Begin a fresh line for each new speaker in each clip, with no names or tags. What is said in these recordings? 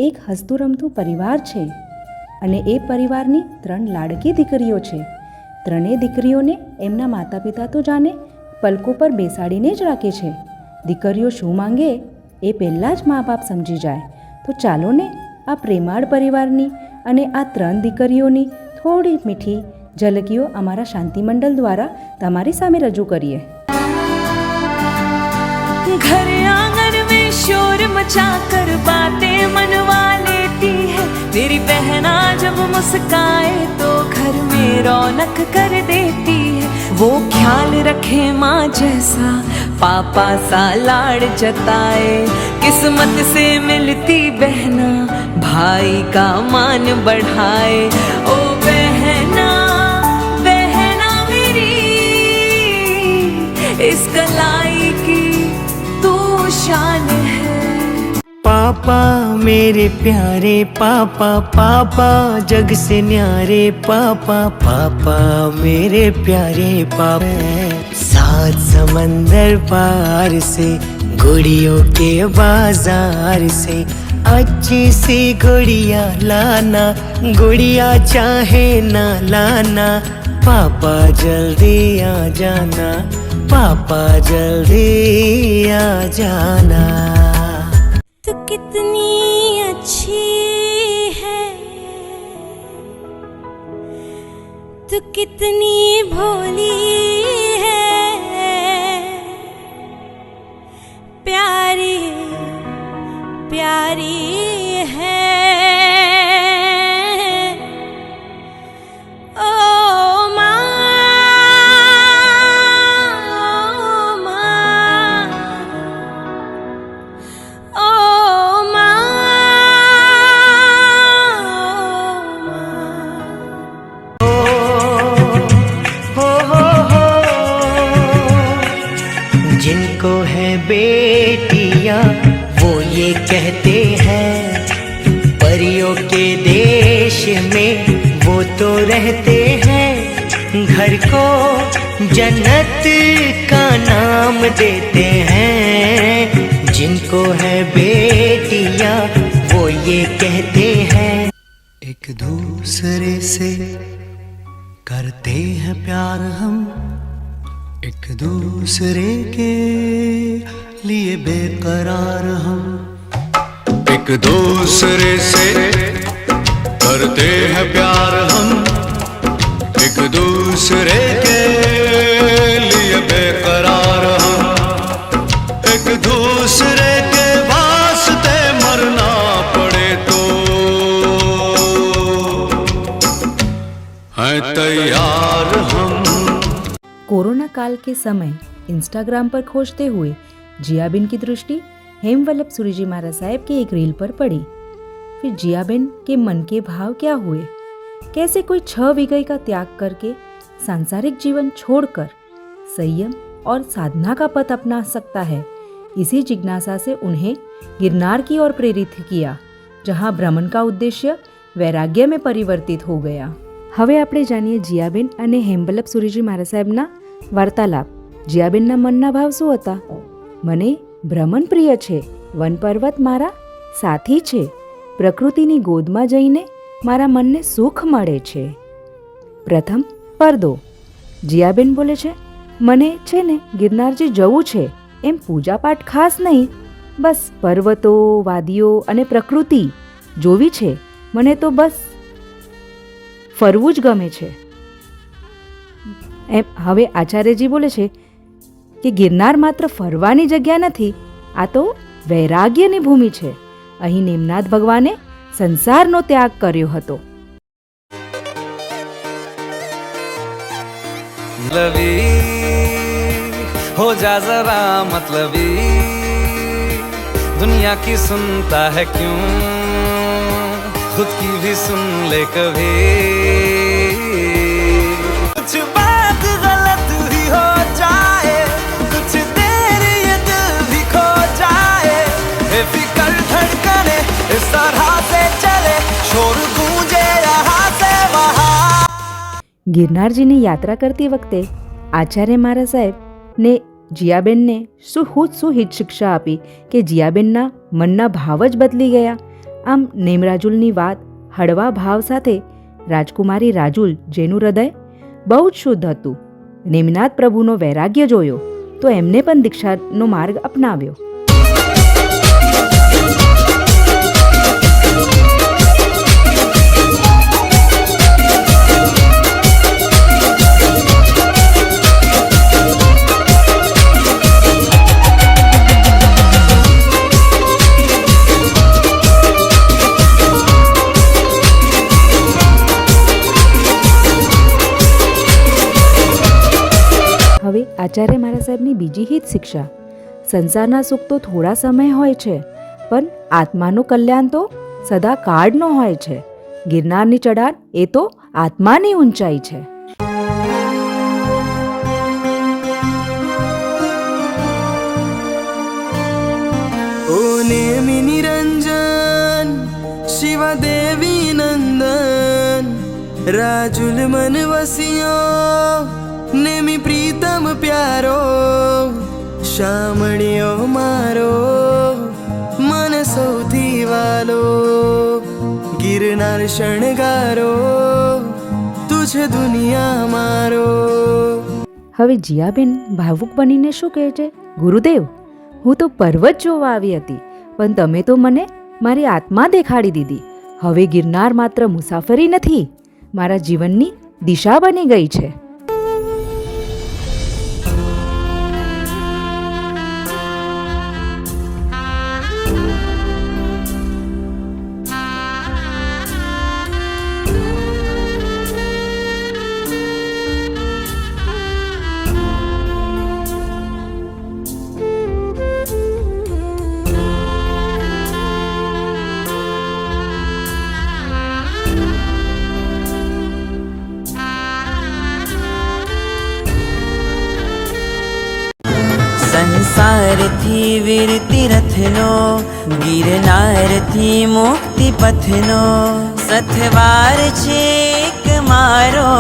એક હસતું રમતું પરિવાર છે અને એ પરિવારની 3 લાડકી દીકરીઓ છે. ત્રણેય દીકરીઓને એમના માતા પિતા તો જાણે પલકો પર બેસાડીને જ રાખે છે. દીકરીઓ શું માંગે એ પહેલાં જ મા બાપ સમજી જાય. તો ચાલો ને આ પ્રેમાળ પરિવારની અને આ 3 દીકરીઓની થોડી મીઠી ઝલકીઓ અમારા શાંતિ મંડળ દ્વારા તમારી સામે રજૂ કરીએ.
घर आंगन में शोर मचा कर बातें मनवा लेती है. मेरी बहना जब मुस्काए तो घर में रौनक कर देती है. वो ख्याल रखे माँ जैसा पापा सा लाड जताए. किस्मत से मिलती बहना भाई का मान बढ़ाए. ओ बहना बहना मेरी इस कलाई की शान है.
पापा मेरे प्यारे पापा, पापा जग से न्यारे पापा, पापा मेरे प्यारे पापा. 7 समंदर पार से गुड़ियों के बाजार से अच्छी सी गुड़िया लाना, गुड़िया चाहे ना लाना. पापा जल्दी आ जाना, पापा जल्दी आ जाना.
तू कितनी अच्छी है, तू कितनी भोली है, प्यारी प्यारी है.
जिनको है बेटियां वो ये कहते हैं परियों के देश में वो तो रहते हैं. घर को जन्नत का नाम देते हैं. जिनको है बेटियां वो ये कहते हैं एक दूसरे से करते हैं प्यार हम, एक दूसरे के लिए बेकरार हम.
एक दूसरे से करते हैं प्यार हम, एक दूसरे के लिए बेकरार हम. एक दूसरे के वास्ते मरना पड़े तो हैं तैयार हम.
कोरोना काल के समय इंस्टाग्राम पर खोजते हुए जियाबेन की दृष्टि हेमवल्लभ सूरीजी महाराज साहब की एक रील पर पड़ी. फिर जियाबेन के मन के भाव क्या हुए? कैसे कोई 6 विगई का त्याग करके सांसारिक जीवन छोड़कर संयम और साधना का पथ अपना सकता है? इसी जिज्ञासा से उन्हें गिरनार की ओर प्रेरित किया, जहाँ भ्रमण का उद्देश्य वैराग्य में परिवर्तित हो गया. હવે આપણે જાણીએ જીયાબેન અને હેમવલ્લભ સુરીજી મહારાજ સાહેબના વાર્તાલાપ. જીયાબેનના મનના ભાવ શું હતા? મને ભ્રમણ પ્રિય છે, વન પર્વત મારા સાથી છે, પ્રકૃતિની ગોદમાં જઈને મારા મનને સુખ મળે છે. પ્રથમ પરદો. જીયાબેન બોલે છે, મને છે ને ગિરનારજી જવું છે. એમ પૂજાપાઠ ખાસ નહીં, બસ પર્વતો વાદીઓ અને પ્રકૃતિ જોવી છે. મને તો બસ ફરવું જ ગમે છે. એમ હવે આચાર્યજી બોલે છે કે ગિરનાર માત્ર ફરવાની જગ્યા નથી, આ તો વૈરાગ્યની ભૂમિ છે. અહીં નેમનાથ ભગવાને સંસારનો ત્યાગ કર્યો હતો.
हो जा जरा मतलबी, दुनिया की सुनता है क्यों, खुद की भी सुन ले कभी. कुछ बात गलत ही हो जाए, कुछ देर ये दिल भी खो जाए, बेफिक्र धड़कने इस तरह से चले, शोर गूंजे यहाँ से वहाँ.
ગિરનારજીની યાત્રા કરતી વખતે આચાર્ય મહારાજ સાહેબને જીયાબેનને સુહિત શિક્ષા આપી કે જીયાબેનના મનના ભાવ જ બદલી ગયા. આમ નેમરાજુલની વાત હળવા ભાવ સાથે રાજકુમારી રાજુલ, જેનું હૃદય બહુ જ શુદ્ધ હતું, નેમિનાથ પ્રભુનો વૈરાગ્ય જોયો તો એમને પણ દીક્ષાનો માર્ગ અપનાવ્યો. હવે આચાર્ય મહારાજ સાહેબની બીજી હિત શિક્ષા: સંસારના સુખ તો થોડા સમય હોય છે, પણ આત્માનું કલ્યાણ તો સદા કાળનો હોય છે. ગિરનારની ચઢાણ એ તો આત્માની ઊંચાઈ છે.
ओ नेमि निरंजन शिवा देवी नंदन राजुल मन वसियो नेमि प्रीतम प्यारो शामणियो मारो मन सौथी वालो गिरनार शणगारो तुझे दुनिया मारो.
હવે જીયાબેન ભાવુક બનીને શું કહે છે? ગુરુદેવ, હું તો પર્વત જોવા આવી હતી, પણ તમે તો મને મારી આત્મા દેખાડી દીધી. હવે ગિરનાર માત્ર મુસાફરી નથી, મારા જીવનની દિશા બની ગઈ છે.
સંસારથી વીરતી રથનો ગિરનારથી મુક્તિ પથનો સથવાર છે એક મારો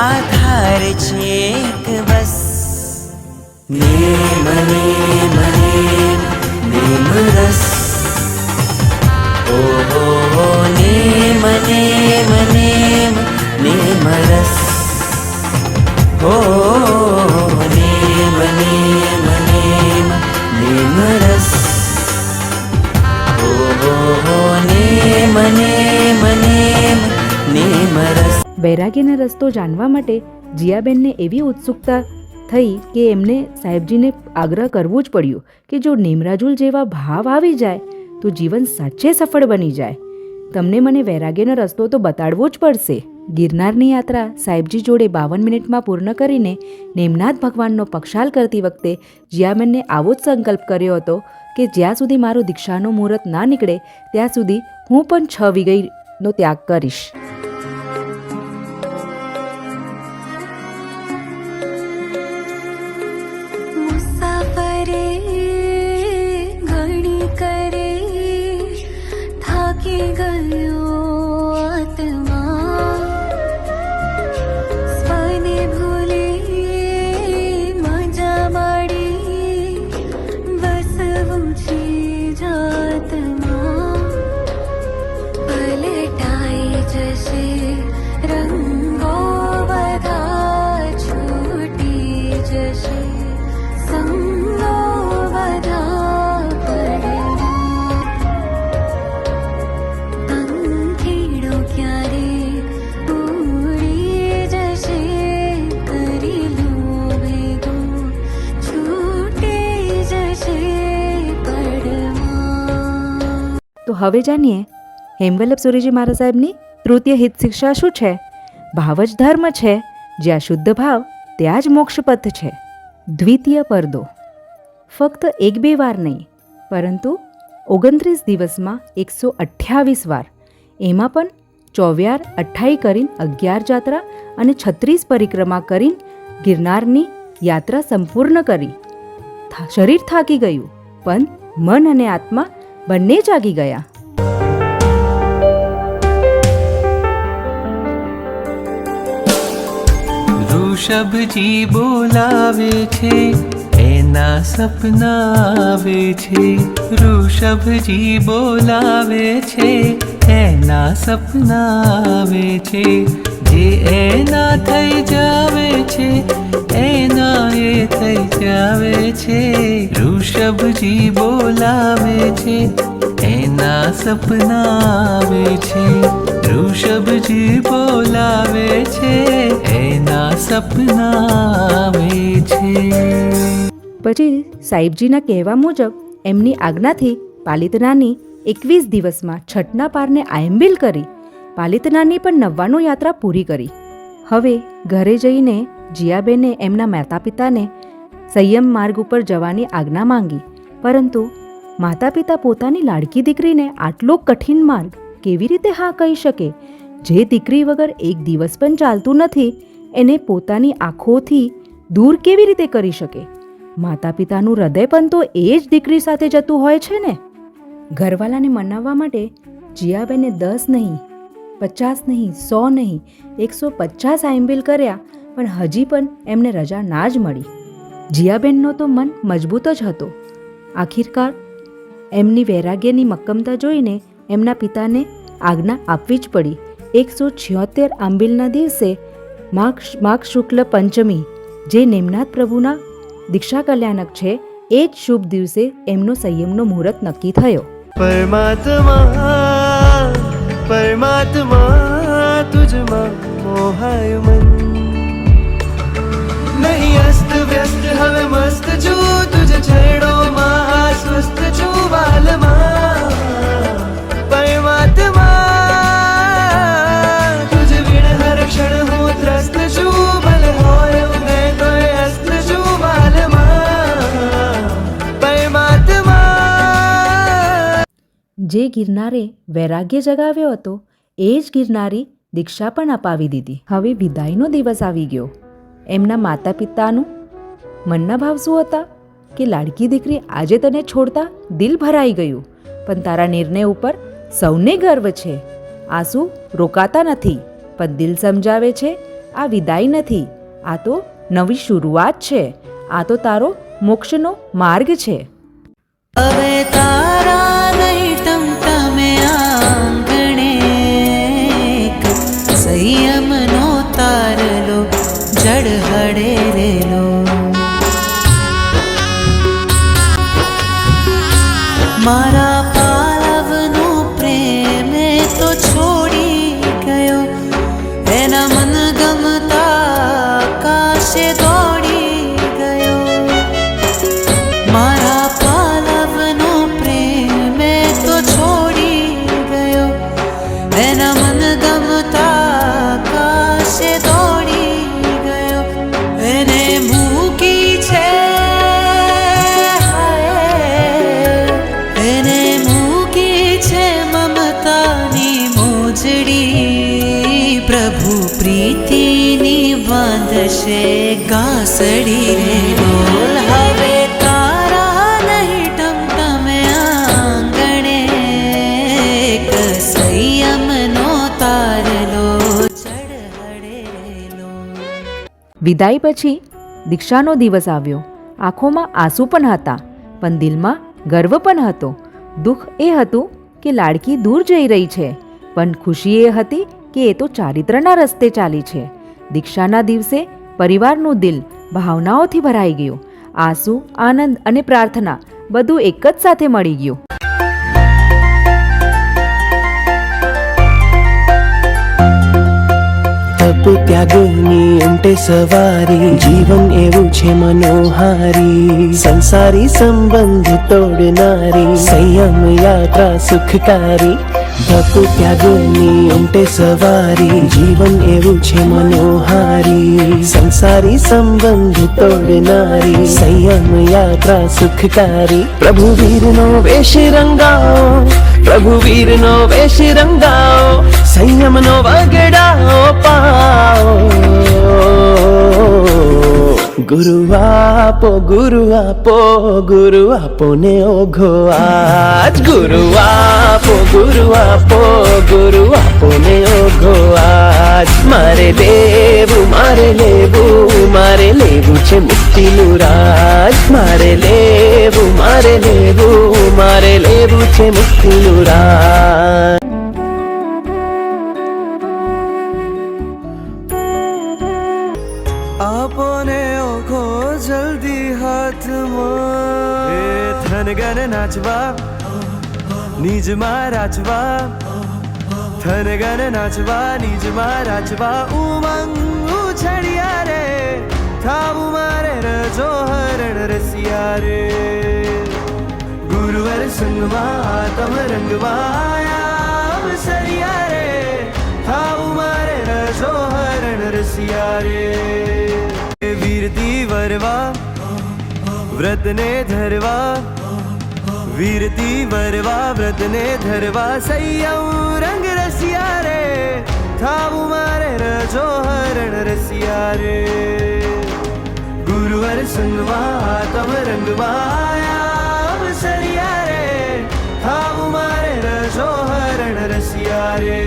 આધાર છે એક બસ. નેમ નેમ નેમ નેમ રસ ઓહો નેમ નેમ નેમ નેમ રસ હો નેમ નેમ નેમ નેમ રસ ઓહો નેમ નેમ નેમ નેમ રસ.
વૈરાગ્યનો રસ્તો જાણવા માટે જીયાબેનને એવી ઉત્સુકતા થઈ કે એમને સાહેબજીને આગ્રહ કરવું જ પડ્યું કે જો નેમરાજુલ જેવા ભાવ આવી જાય તો જીવન સાચે સફળ બની જાય. તમને મને વૈરાગ્યનો રસ્તો તો બતાડવો જ પડશે. ગિરનારની યાત્રા સાહેબજી જોડે 52 મિનિટમાં પૂર્ણ કરીને નેમનાથ ભગવાનનો પક્ષાલ કરતી વખતે જીયાબેનને આવો જ સંકલ્પ કર્યો હતો કે જ્યાં સુધી મારો દીક્ષાનો મુહૂર્ત ના નીકળે ત્યાં સુધી હું પણ 6 વીઘઈનો ત્યાગ કરીશ.
મુસાફરે ઘણી કરે થાકી ગયો આત્મા સ્વને ભૂલી મજા માડી વસવું છે જાતમાં પલટાઈ જશે રંગો બધા છૂટી જશે સંગો બધા પડે અંધેડો ક્યારે ઉડી જશે કરી લો ભેગો છૂટી જશે પડમાં.
તો હવે જાણીએ હેમવલ્લભ સુરીજી મહારાજ સાહેબની તૃતીય હિત શિક્ષા શું છે? ભાવ જ ધર્મ છે, જ્યાં શુદ્ધ ભાવ ત્યાં જ મોક્ષપથ છે. દ્વિતીય પરદો. ફક્ત 1-2 વાર નહીં, પરંતુ 29 દિવસમાં 128 વાર, એમાં પણ 24 28 કરીને 11 જાત્રા અને 36 પરિક્રમા કરીને ગિરનારની યાત્રા સંપૂર્ણ કરી. શરીર થાકી ગયું, પણ મન અને આત્મા બંને જાગી ગયા.
ऋषभजी बोलावे छे
એના સપના આવે છે, ઋષભજી બોલાવે છે, એના સપના આવે છે, જે એના થઈ જાવે છે, એના એ થઈ જાવે છે, ઋષભજી બોલાવે છે, એના સપના આવે છે, ઋષભજી બોલાવે છે, એના સપના આવે છે.
પછી સાહેબજીના કહેવા મુજબ એમની આજ્ઞાથી પાલિતનાની 21 દિવસમાં છઠના પારને આયંબિલ કરી પાલિતનાની પણ 99 યાત્રા પૂરી કરી. હવે ઘરે જઈને જીયાબેને એમના માતા પિતાને સંયમ માર્ગ ઉપર જવાની આજ્ઞા માંગી, પરંતુ માતા પિતા પોતાની લાડકી દીકરીને આટલો કઠિન માર્ગ કેવી રીતે હા કહી શકે? જે દીકરી વગર એક દિવસ પણ ચાલતું નથી એને પોતાની આંખોથી દૂર કેવી રીતે કરી શકે? માતા પિતાનું હૃદય પણ તો એ જ દીકરી સાથે જતું હોય છે ને. ઘરવાલાને મનાવવા માટે જીયાબેને 10 નહીં, 50 નહીં, 100 નહીં, 150 આયંબિલ કર્યા, પણ હજી પણ એમને રજા ના જ મળી. જીયાબેનનો તો મન મજબૂત જ હતો. આખિરકાર એમની વૈરાગ્યની મક્કમતા જોઈને એમના પિતાને આજ્ઞા આપવી જ પડી. 176 આંબિલના દિવસે માઘ શુક્લ પંચમી, જે નેમનાથ પ્રભુના દીક્ષા કલ્યાણક છે, એ જ શુભ દિવસે એમનો સંયમનો મુહૂર્ત નક્કી થયો.
પરમાત્મા પરમાત્મા તુજમાં મોહાય મન, નહીં અસ્ત વ્યસ્ત હવે મસ્ત છું, તુજ છેડોમાં આશ્વસ્ત છું વાલમાં. પરમાત્મા તુજ વિણ હર ક્ષણ હું ત્રસ્ત છું, ભલે હોય ઉદય તોય અસ્ત છું વાલમાં. પરમાત્મા
જે ગિરનારે વૈરાગ્ય જગાવ્યો હતો એ જ ગિરનારી દીક્ષા પણ અપાવી દીધી. હવે વિદાયનો દિવસ આવી ગયો. એમના માતા પિતાનું મનના ભાવ શું હતા કે લાડકી દીકરી આજે તને છોડતા દિલ ભરાઈ ગયું, પણ તારા નિર્ણય ઉપર સૌને ગર્વ છે. આંસુ રોકાતા નથી, પણ દિલ સમજાવે છે આ વિદાય નથી, આ તો નવી શરૂઆત છે, આ તો તારો મોક્ષનો માર્ગ છે.
હવે તારા નહીં ટમટમે આંગણે, સંયમનો તારલો જડ હડેરેલો. મારા પાલવનો પ્રેમ તો છોડી ગયો, એના મન ગમતા આકાશે દોડી ગયો. મારા પાલવનો પ્રેમ તો છોડી ગયો, એના મન ગમતા આકાશે દોડી ગયો. એને મૂકી છે, એને મૂકી છે મમતાની મોજડી. પ્રભુ પ્રીતિની બાંધશે ગાસડી રે ડોલ. હવે તારા નહીં ટમટમે આંગણે, એક સંયમનો તારલો ચડ હડેલો.
વિદાય પછી દીક્ષાનો દિવસ આવ્યો. આંખોમાં આંસુ પણ હતા, પણ દિલમાં ગર્વ પણ હતો. દુઃખ એ હતું કે લાડકી દૂર જઈ રહી છે, પણ ખુશી એ હતી કે એ તો ચારિત્રના રસ્તે ચાલી છે. દીક્ષાના દિવસે પરિવારનું દિલ ભાવનાઓથી ભરાઈ ગયું. આંસુ, આનંદ અને પ્રાર્થના બધું એક જ સાથે મળી ગયું.
તપ ત્યાગની ઊંટે સવારી, જીવન એવું છે મનોહારી. સંસારી સંબંધ તોડનારી, સંયમ યાત્રા સુખકારી. તપ ત્યાગની ઊંટે સવારી, જીવન એવું છે મનોહારી. સંસારી સંબંધ તોડનારી, સંયમ યાત્રા સુખકારી. પ્રભુ વીરનો વેશ રંગાઓ, પ્રભુ વીરનો વેશ રંગાઓ, સંયમનો વગડાઓ પાઓ. ગુરુ આપો ગુરુ આપો ગુરુ આપો ને ઓઘો આજ ગુરુ આપો ગુરુ આપો ગુરુ આપો ને ઓઘો આજ મારે લેવું છે મુક્તિનું રાજ મારે લેવું છે મુક્તિનું રાજ આપોને ઓખો જલ્દી હાથમાં એ થનગન નાચવા નિજમાં રાચવા થનગન નાચવા નિજમાં રાચવા ઉમંગ ઉછળ્યા રે થાવું મારે રજો હરણ રસિયા રે ગુરુવર સંગમાં આતમ રંગમાં અવસરિયા રે થાવું મારે રજો હરણ રસિયા રે વીરતી વરવા વ્રતને ધરવા વીરતી વરવા વ્રતને ધરવા સંયમ રંગ રસિયા રે થાવું મારે રજો હરણ રસિયા રે ગુરુવર સંગમાં આતમ રંગમાં અવસરિયા રે થાવું મારે રજો હરણ રસિયા રે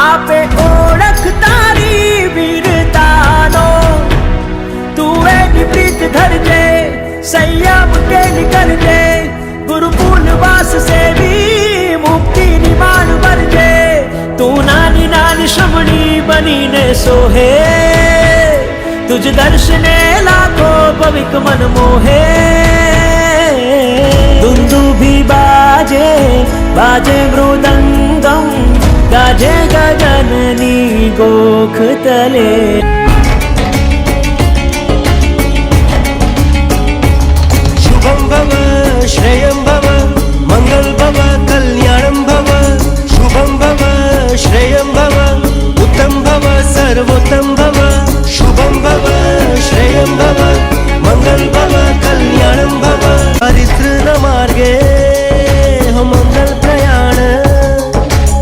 આપે ઓળખ તારી વીરતાનો તું એની પ્રીત ધરજે સંયમ કેલી કરજે ગુરુકુલ વાસ સેવી મુક્તિની માન ભરજે તું નાની નાની શ્રમણી બનીને સોહે તુજ દર્શને લાખો પવિક મન મોહે દુંદુભી બાજે બાજે મૃદંગમ ગાજે ગગનની ગોખ તલે શુભમ ભવ શ્રેયમ ભવ મંગલ ભવ કલ્યાણમ ભવ શુભમ ભવ શ્રેયમ ભવ ઉત્તમ ભવ સર્વોત્તમ ભવ શુભમ ભવ શ્રેયમ ભવ મંગલ ભવ કલ્યાણમ ભવ હરિદ્ર માર્ગે હો મંગલ પ્રયાણ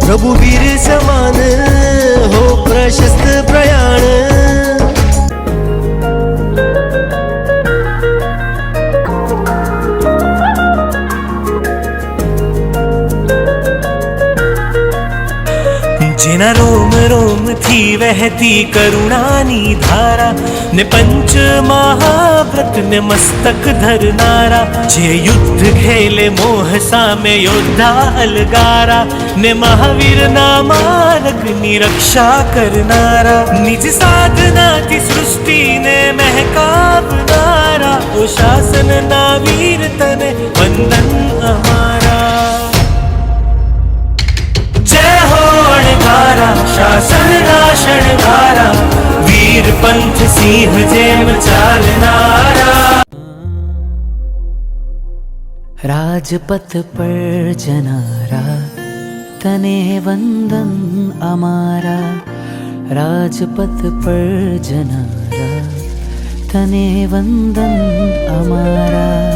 પ્રભુ વીર સમાન હો પ્રશસ્ત પ્રયાણ જેના રોમ રોમ થી વહેતી કરુણાની ધારા ને પંચ મહાવ્રત ને મસ્તક ધરનારા જે યુદ્ધ ખેલે મોહ સામે યોદ્ધા અલગારા ને મહાવીર ના માર્ગની રક્ષા કરનારા નિજ સાધનાથી સૃષ્ટિને મહેકાવનારા ઓ શાસન ના વીર તને વંદન અમારા જય હો અણધારા શાસન ના શણગારા વીર પંથ સિંહ જેમ ચાલનારા રાજપથ પર જનારા તને વંદન અમારા રાજપથ પર જનારા તને વંદન અમારા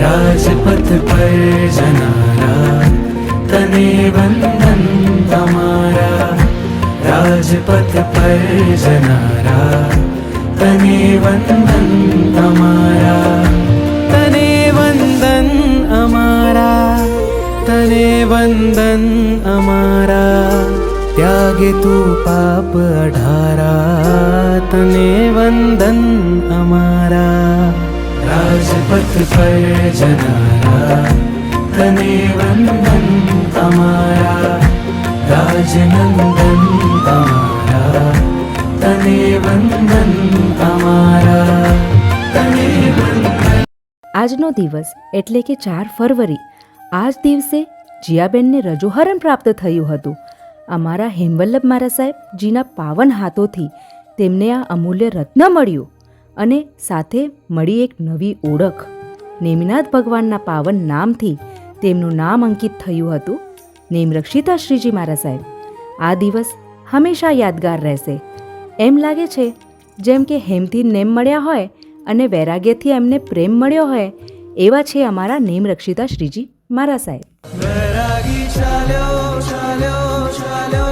રાજપથ પર જનારા તને વંદન અમારા રાજપથ પર જનારા તને વંદન અમારા તને વંદન અમારા તને વંદન અમારા ત્યાગે તું પાપ અઢારા તને વંદન અમારા રાજપથ પર જનારા તને વંદન અમારા રાજનંદન અમારા તને વંદન અમારા તને વંદન
આજનો દિવસ એટલે કે 4 ફરવરી આ જ દિવસે જીયાબેનને રજોહરણ પ્રાપ્ત થયું હતું. અમારા હેમવલ્લભ મારા સાહેબજીના પાવન હાથોથી તેમને આ અમૂલ્ય રત્ન મળ્યું અને સાથે મળી એક નવી ઓળખ. નેમિનાથ ભગવાનના પાવન નામથી તેમનું નામ અંકિત થયું હતું, નેમરક્ષિતા શ્રીજી મારા સાહેબ. આ દિવસ હંમેશા યાદગાર રહેશે. એમ લાગે છે જેમ કે હેમથી નેમ મળ્યા હોય અને વૈરાગ્યથી એમને પ્રેમ મળ્યો હોય એવા છે અમારા નેમરક્ષિતા શ્રીજી મારા સાહેબ.
વૈરાગી ચાલ્યો ચાલ્યો ચાલ્યો